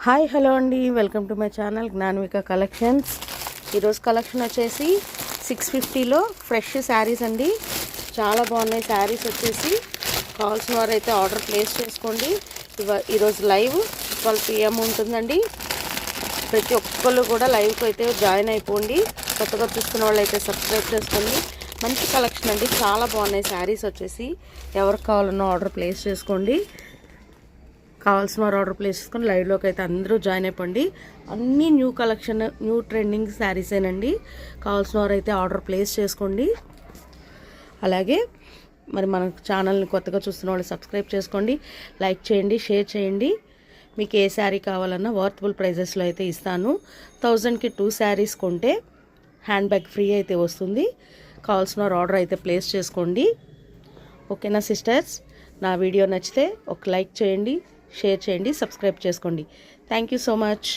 Hi hello అండి, welcome to my channel Jnanvika collections. ఈరోజు collection వచ్చేసి 650లో ఫ్రెష్ శారీస్ అండి. చాలా బాగున్నాయి శారీస్ వచ్చేసి. కావాల్సిన వారు అయితే ఆర్డర్ ప్లేస్ చేసుకోండి. ఈరోజు లైవ్ 12 PM ఉంటుందండి. ప్రతి ఒక్కళ్ళు కూడా లైవ్కి అయితే జాయిన్ అయిపోండి. కొత్తగా చూస్తున్న వాళ్ళు అయితే సబ్స్క్రైబ్ చేసుకోండి. మంచి కలెక్షన్ అండి, చాలా బాగున్నాయి శారీస్ వచ్చేసి. ఎవరికి కావాలన్నా ఆర్డర్ ప్లేస్ చేసుకోండి. కావాల్సిన వారు ఆర్డర్ ప్లేస్ చేసుకొని లైవ్లోకి అయితే అందరూ జాయిన్ అయిపోండి. అన్నీ న్యూ కలెక్షన్, న్యూ ట్రెండింగ్ శారీసేనండి. కావాల్సిన వారు అయితే ఆర్డర్ ప్లేస్ చేసుకోండి. అలాగే మరి మన ఛానల్ని కొత్తగా చూస్తున్న వాళ్ళు సబ్స్క్రైబ్ చేసుకోండి, లైక్ చేయండి, షేర్ చేయండి. మీకు ఏ శారీ కావాలన్నా వర్తబుల్ ప్రైజెస్లో అయితే ఇస్తాను. 1000కి 2 శారీస్ కొంటే హ్యాండ్ బ్యాగ్ ఫ్రీ అయితే వస్తుంది. కావాల్సిన వారు ఆర్డర్ అయితే ప్లేస్ చేసుకోండి. ఓకేనా సిస్టర్స్? నా వీడియో నచ్చితే ఒక లైక్ చేయండి, షేర్ చేయండి, సబ్స్క్రైబ్ చేసుకోండి. Thank you so much.